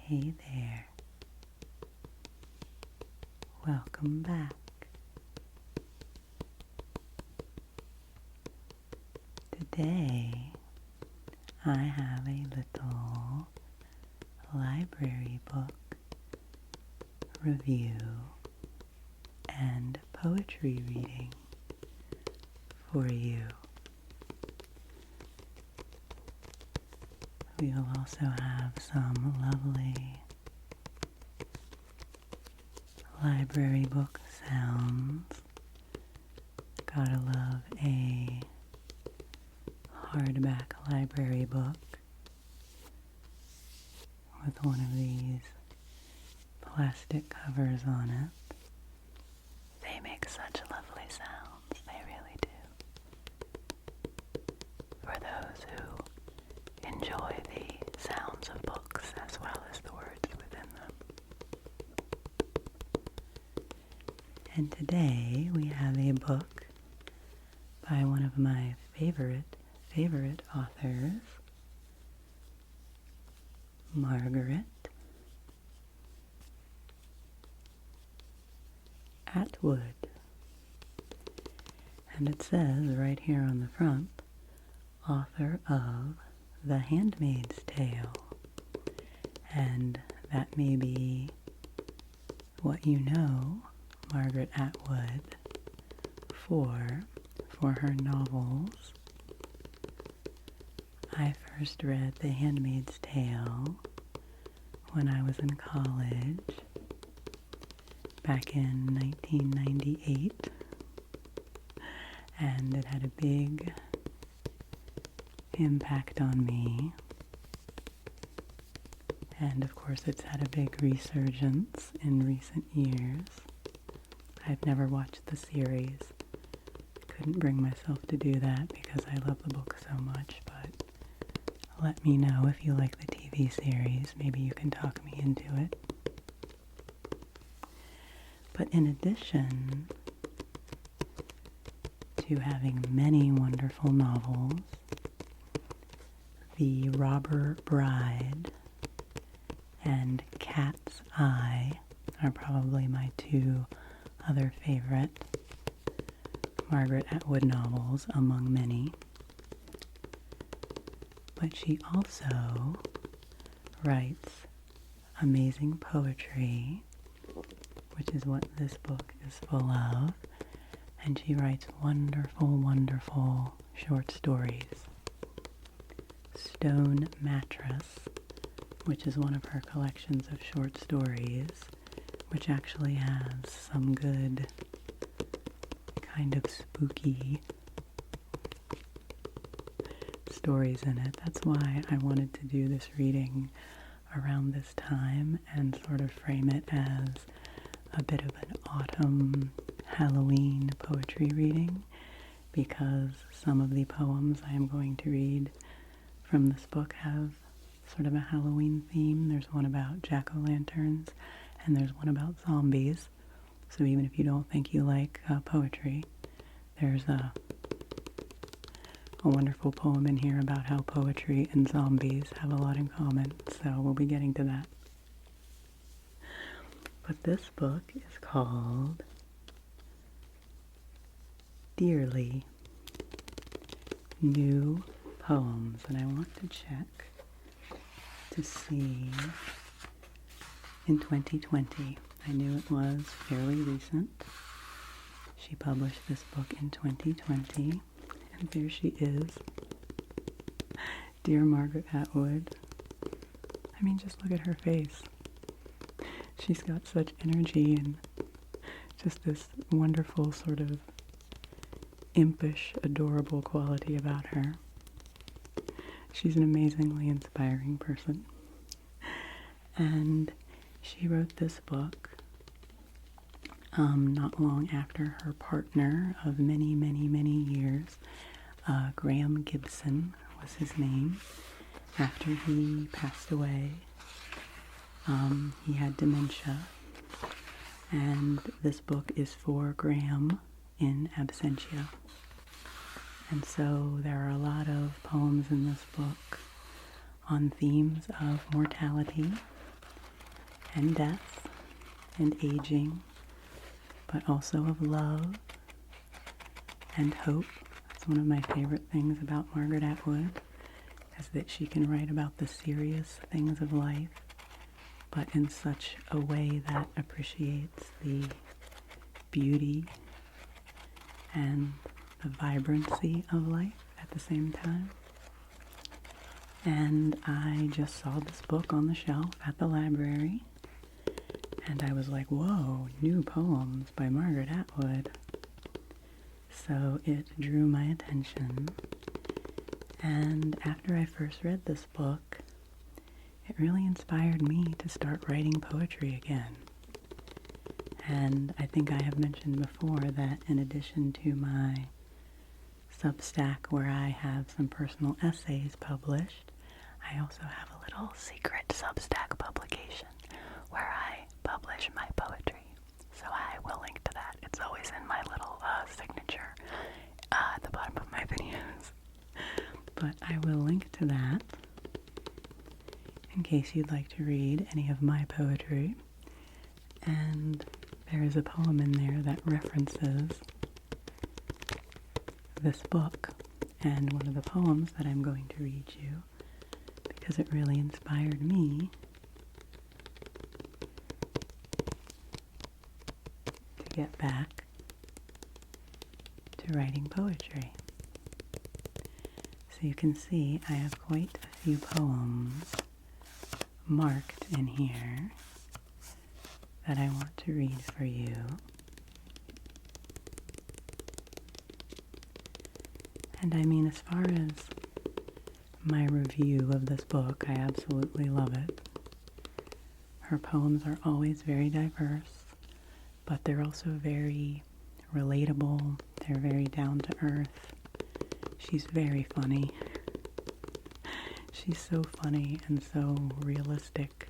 Hey there. Welcome back. Today, I have a little library book review and poetry reading for you. We will also have some lovely library book sounds. Gotta love a hardback library book with one of these plastic covers on it. They make such lovely sounds, they really do. For those who enjoy the sounds of books as well as the words within them. And today we have a book by one of my favorite authors, Margaret Atwood. And it says right here on the front, author of The Handmaid's Tale. And that may be what you know Margaret Atwood for her novels. I first read The Handmaid's Tale when I was in college back in 1998, and it had a big impact on me. And of course it's had a big resurgence in recent years. I've never watched the series. Couldn't bring myself to do that because I love the book so much, but let me know if you like the TV series. Maybe you can talk me into it. But in addition to having many wonderful novels, The Robber Bride and Cat's Eye are probably my two other favorite Margaret Atwood novels among many. But she also writes amazing poetry, which is what this book is full of, and she writes wonderful, wonderful short stories. Stone Mattress, which is one of her collections of short stories, which actually has some good kind of spooky stories in it. That's why I wanted to do this reading around this time and sort of frame it as a bit of an autumn Halloween poetry reading, because some of the poems I am going to read from this book have sort of a Halloween theme. There's one about jack-o'-lanterns and there's one about zombies. So even if you don't think you like poetry, there's a wonderful poem in here about how poetry and zombies have a lot in common. So we'll be getting to that. But this book is called Dearly, New Poems. And I want to check to see in 2020. I knew it was fairly recent. She published this book in 2020, and there she is. Dear Margaret Atwood. I mean, just look at her face. She's got such energy and just this wonderful sort of impish, adorable quality about her. She's an amazingly inspiring person. And she wrote this book not long after her partner of many, many, many years, Graham Gibson was his name. After he passed away, he had dementia, and this book is for Graham in absentia. And so there are a lot of poems in this book on themes of mortality and death and aging, but also of love and hope. That's one of my favorite things about Margaret Atwood, is that she can write about the serious things of life, but in such a way that appreciates the beauty and the vibrancy of life at the same time. And I just saw this book on the shelf at the library, and I was like, whoa, new poems by Margaret Atwood. So it drew my attention, and after I first read this book, it really inspired me to start writing poetry again. And I think I have mentioned before that in addition to my Substack, where I have some personal essays published, I also have a little secret Substack publication where I publish my poetry. So I will link to that. It's always in my little signature at the bottom of my videos. But I will link to that in case you'd like to read any of my poetry. And there is a poem in there that references this book, and one of the poems that I'm going to read you, because it really inspired me to get back to writing poetry. So you can see I have quite a few poems marked in here that I want to read for you. And I mean, as far as my review of this book, I absolutely love it. Her poems are always very diverse, but they're also very relatable. They're very down to earth. She's very funny. She's so funny and so realistic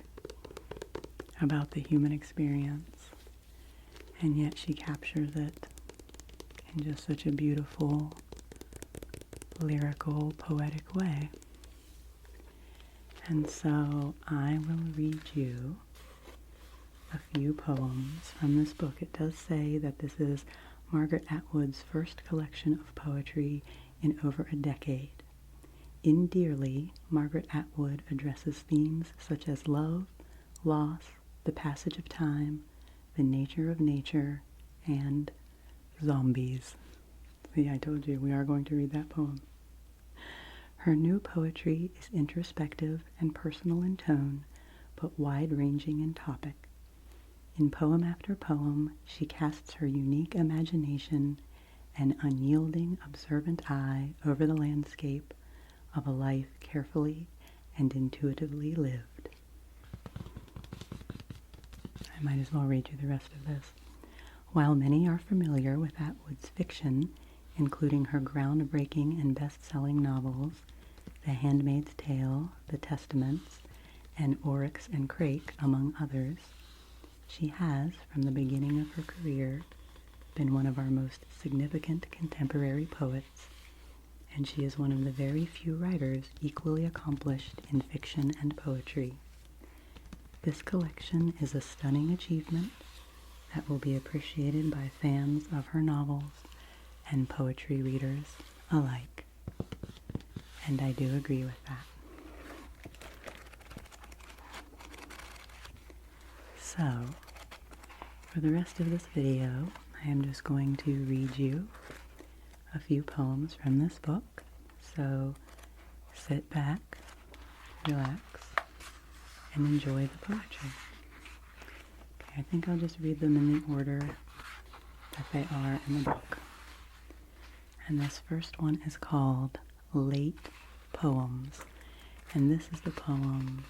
about the human experience, and yet she captures it in just such a beautiful, lyrical, poetic way. And so I will read you a few poems from this book. It does say that this is Margaret Atwood's first collection of poetry in over a decade. In Dearly, Margaret Atwood addresses themes such as love, loss, the passage of time, the nature of nature, and zombies. See, I told you we are going to read that poem. Her new poetry is introspective and personal in tone, but wide-ranging in topic. In poem after poem, she casts her unique imagination and unyielding, observant eye over the landscape of a life carefully and intuitively lived. I might as well read you the rest of this. While many are familiar with Atwood's fiction, including her groundbreaking and best-selling novels, The Handmaid's Tale, The Testaments, and Oryx and Crake, among others, she has, from the beginning of her career, been one of our most significant contemporary poets, and she is one of the very few writers equally accomplished in fiction and poetry. This collection is a stunning achievement that will be appreciated by fans of her novels and poetry readers alike. And I do agree with that. So, for the rest of this video, I am just going to read you a few poems from this book. So, sit back, relax, and enjoy the poetry. Okay, I think I'll just read them in the order that they are in the book. And this first one is called Late Poems. And this is the poem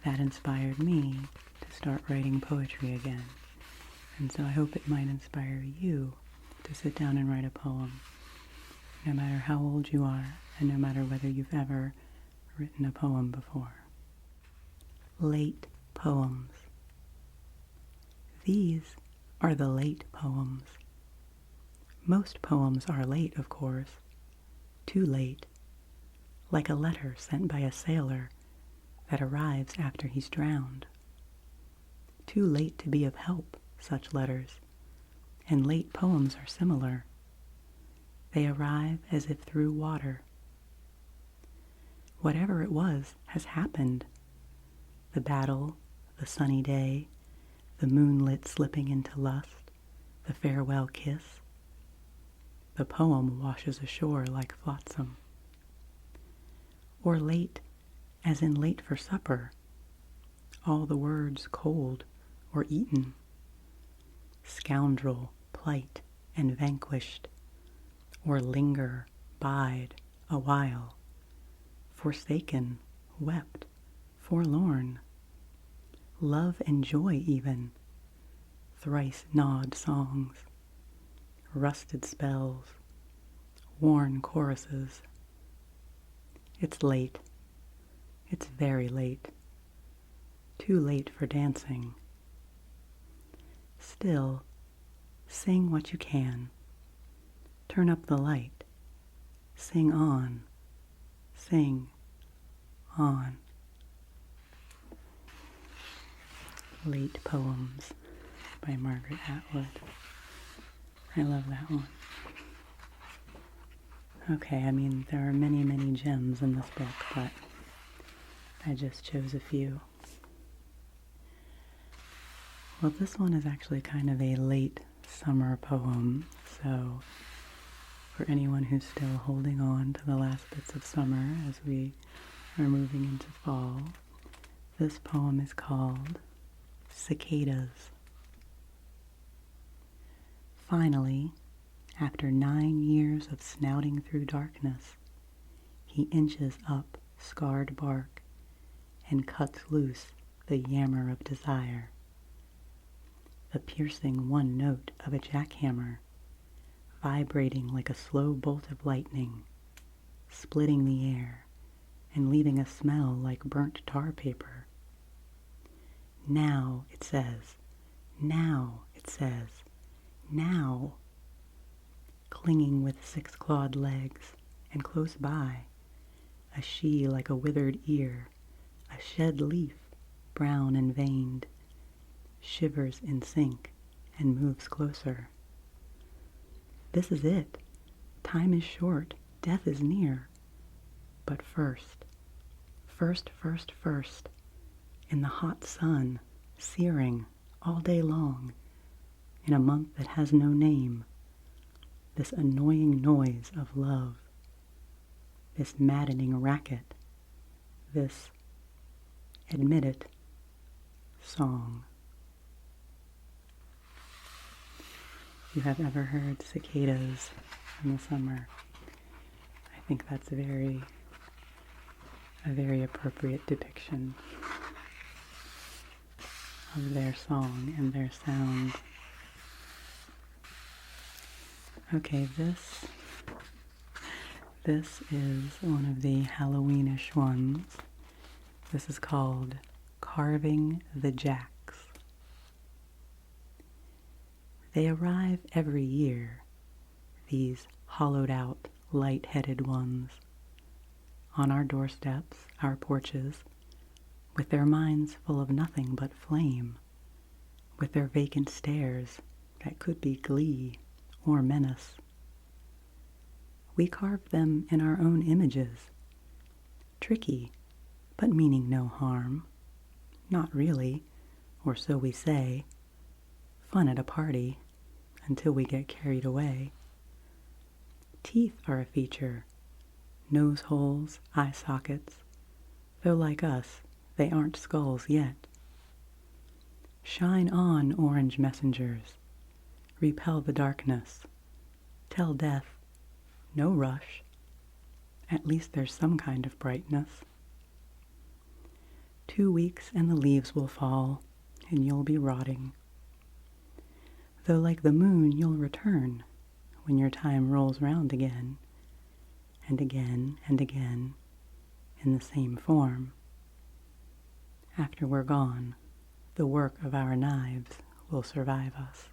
that inspired me to start writing poetry again. And so I hope it might inspire you to sit down and write a poem, no matter how old you are, and no matter whether you've ever written a poem before. Late Poems. These are the late poems. Most poems are late, of course. Too late. Like a letter sent by a sailor that arrives after he's drowned. Too late to be of help, such letters, and late poems are similar. They arrive as if through water. Whatever it was has happened. The battle, the sunny day, the moonlit slipping into lust, the farewell kiss. The poem washes ashore like flotsam. Or late, as in late for supper, all the words cold or eaten. Scoundrel, plight, and vanquished, or linger, bide, a while. Forsaken, wept, forlorn. Love and joy even, thrice gnawed songs, rusted spells, worn choruses. It's late. It's very late. Too late for dancing. Still, sing what you can. Turn up the light. Sing on. Sing on. Late Poems by Margaret Atwood. I love that one. Okay, I mean, there are many, many gems in this book, but I just chose a few. Well, this one is actually kind of a late summer poem, so for anyone who's still holding on to the last bits of summer as we are moving into fall, this poem is called Cicadas. Finally, after 9 years of snouting through darkness, he inches up scarred bark and cuts loose the yammer of desire. The piercing one note of a jackhammer, vibrating like a slow bolt of lightning, splitting the air and leaving a smell like burnt tar paper. Now, it says, now, it says, now. Clinging with 6-clawed legs, and close by, a she like a withered ear, a shed leaf, brown and veined, shivers in sync and moves closer. This is it. Time is short. Death is near. But first, in the hot sun, searing all day long, in a month that has no name, this annoying noise of love, this maddening racket, this, admit it, song. If you have ever heard cicadas in the summer, I think that's a very appropriate depiction of their song and their sound. Okay, this is one of the Halloweenish ones. This is called Carving the Jacks. They arrive every year, these hollowed-out, light-headed ones, on our doorsteps, our porches, with their minds full of nothing but flame, with their vacant stares that could be glee or menace. We carve them in our own images, tricky, but meaning no harm. Not really, or so we say. Fun at a party, until we get carried away. Teeth are a feature, nose holes, eye sockets, though like us, they aren't skulls yet. Shine on, orange messengers. Repel the darkness. Tell death, no rush. At least there's some kind of brightness. 2 weeks and the leaves will fall, and you'll be rotting. Though like the moon you'll return when your time rolls round again, and again and again, in the same form. After we're gone, the work of our knives will survive us.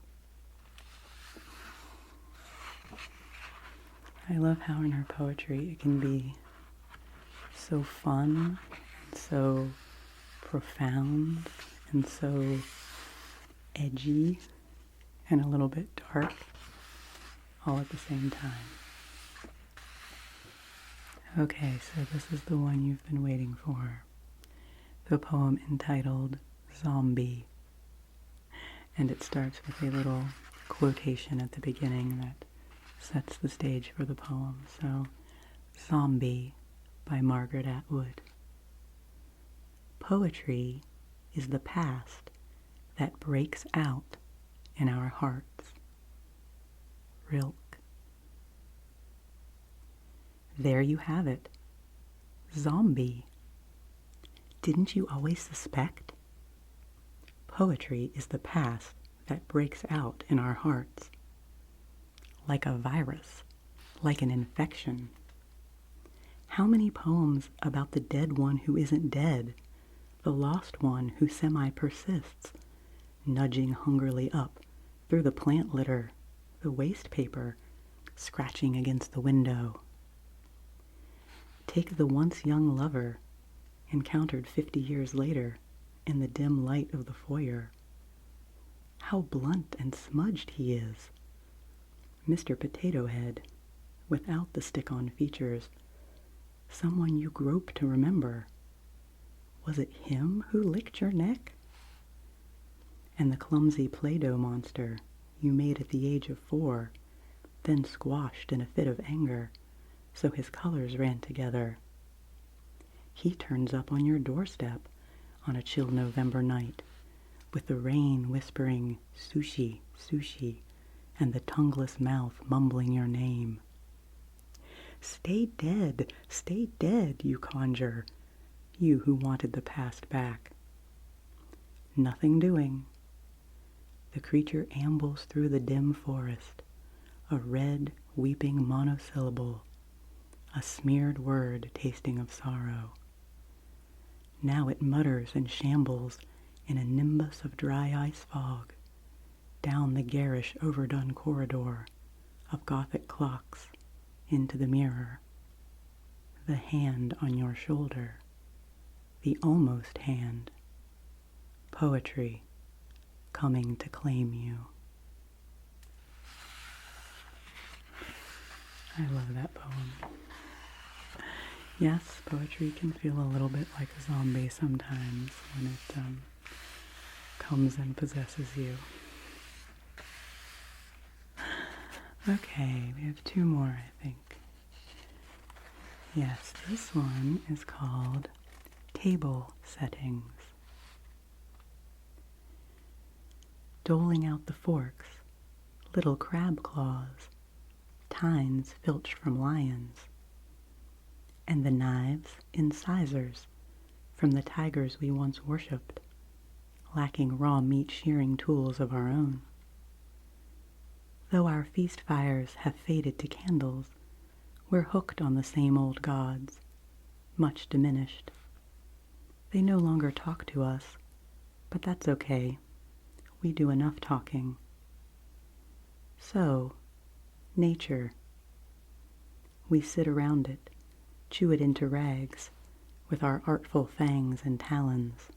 I love how in her poetry it can be so fun, and so profound, and so edgy and a little bit dark all at the same time. Okay, so this is the one you've been waiting for. The poem entitled Zombie. And it starts with a little quotation at the beginning that sets the stage for the poem. So, Zombie by Margaret Atwood. Poetry is the past that breaks out in our hearts. Rilke. There you have it. Zombie. Didn't you always suspect? Poetry is the past that breaks out in our hearts. Like a virus, like an infection. How many poems about the dead one who isn't dead, the lost one who semi-persists, nudging hungrily up through the plant litter, the waste paper, scratching against the window. Take the once young lover, encountered 50 years later in the dim light of the foyer. How blunt and smudged he is. Mr. Potato Head, without the stick-on features, someone you grope to remember. Was it him who licked your neck? And the clumsy Play-Doh monster you made at the age of 4, then squashed in a fit of anger, so his colors ran together. He turns up on your doorstep on a chill November night, with the rain whispering sushi, sushi, and the tongueless mouth mumbling your name. Stay dead, you conjure, you who wanted the past back. Nothing doing. The creature ambles through the dim forest, a red, weeping monosyllable, a smeared word tasting of sorrow. Now it mutters and shambles in a nimbus of dry ice fog, down the garish overdone corridor of Gothic clocks into the mirror. The hand on your shoulder, the almost hand, poetry coming to claim you. I love that poem. Yes, poetry can feel a little bit like a zombie sometimes when it comes and possesses you. Okay, we have 2 more, I think. Yes, this one is called Table Settings. Doling out the forks, little crab claws, tines filched from lions, and the knives incisors from the tigers we once worshipped, lacking raw meat shearing tools of our own. Though our feast fires have faded to candles, we're hooked on the same old gods, much diminished. They no longer talk to us, but that's okay. We do enough talking. So, nature. We sit around it, chew it into rags, with our artful fangs and talons.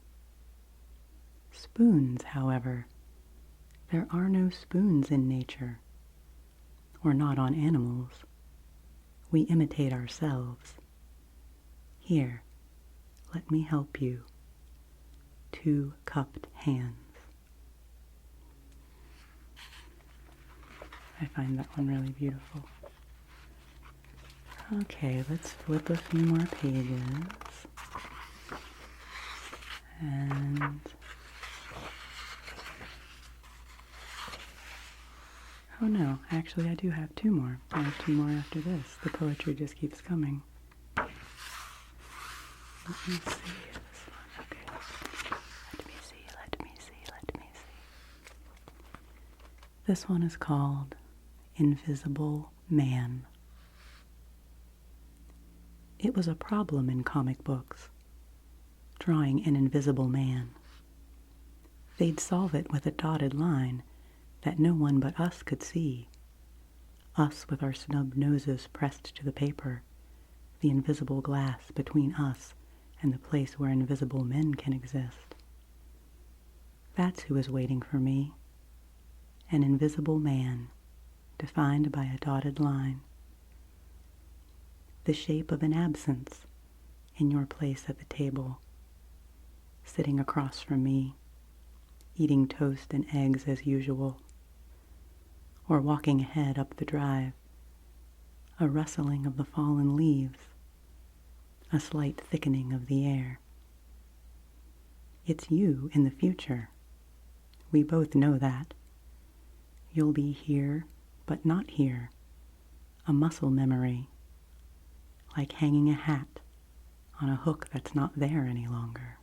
Spoons, however. There are no spoons in nature, or not on animals. We imitate ourselves. Here, let me help you. 2 cupped hands. I find that one really beautiful. Okay, let's flip a few more pages. And oh no, actually I do have 2 more. I have 2 more after this. The poetry just keeps coming. Let me see this one. Okay. Let me see. This one is called Invisible Man. It was a problem in comic books, drawing an invisible man. They'd solve it with a dotted line that no one but us could see. Us with our snub noses pressed to the paper, the invisible glass between us and the place where invisible men can exist. That's who is waiting for me. An invisible man, defined by a dotted line. The shape of an absence in your place at the table, sitting across from me, eating toast and eggs as usual, or walking ahead up the drive, a rustling of the fallen leaves, a slight thickening of the air. It's you in the future. We both know that. You'll be here, but not here, a muscle memory, like hanging a hat on a hook that's not there any longer.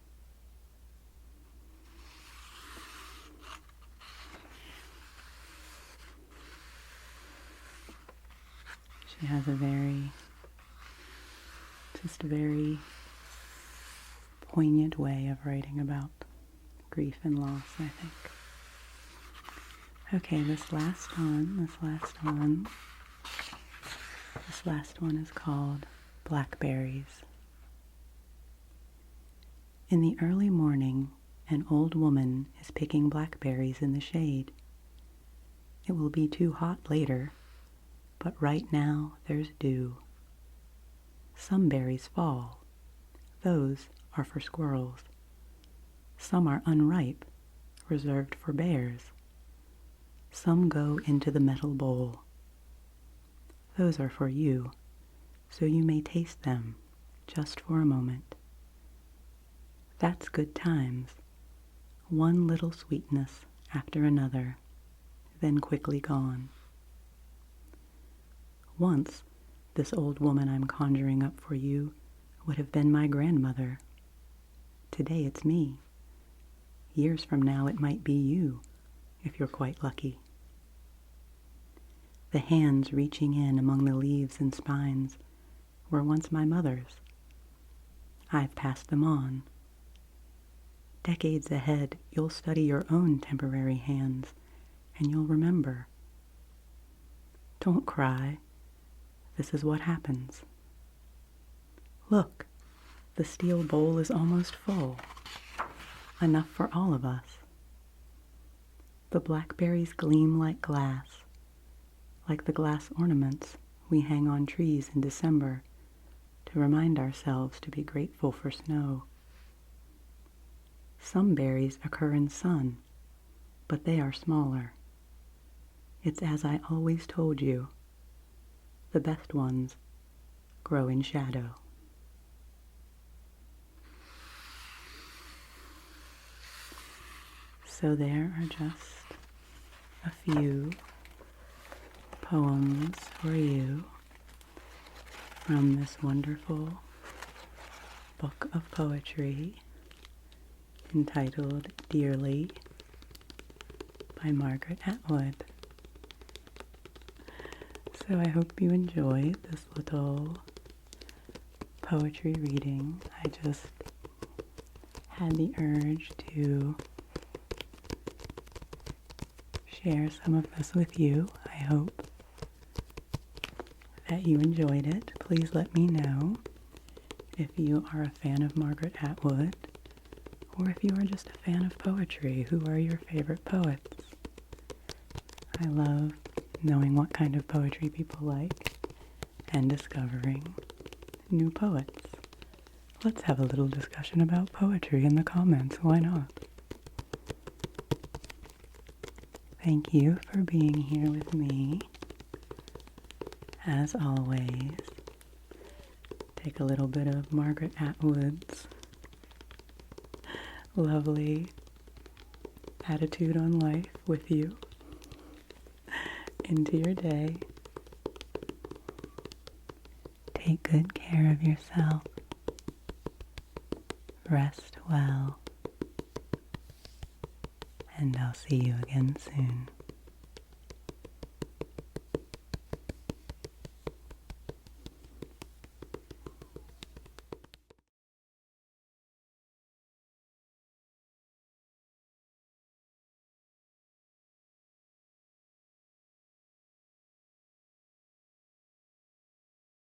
She has a very poignant way of writing about grief and loss, I think. Okay, this last one is called Blackberries. In the early morning, an old woman is picking blackberries in the shade. It will be too hot later, but right now there's dew. Some berries fall. Those are for squirrels. Some are unripe, reserved for bears. Some go into the metal bowl. Those are for you, so you may taste them just for a moment. That's good times. One little sweetness after another, then quickly gone. Once, this old woman I'm conjuring up for you would have been my grandmother. Today it's me. Years from now it might be you, if you're quite lucky. The hands reaching in among the leaves and spines were once my mother's. I've passed them on. Decades ahead, you'll study your own temporary hands, and you'll remember. Don't cry. This is what happens. Look, the steel bowl is almost full. Enough for all of us. The blackberries gleam like glass, like the glass ornaments we hang on trees in December to remind ourselves to be grateful for snow. Some berries occur in sun, but they are smaller. It's as I always told you. The best ones grow in shadow. So there are just a few poems for you from this wonderful book of poetry entitled Dearly by Margaret Atwood. So I hope you enjoyed this little poetry reading. I just had the urge to share some of this with you. I hope that you enjoyed it. Please let me know if you are a fan of Margaret Atwood, or if you are just a fan of poetry. Who are your favorite poets? I love knowing what kind of poetry people like and discovering new poets. Let's have a little discussion about poetry in the comments. Why not? Thank you for being here with me. As always, take a little bit of Margaret Atwood's lovely attitude on life with you into your day. Take good care of yourself. Rest well. And I'll see you again soon.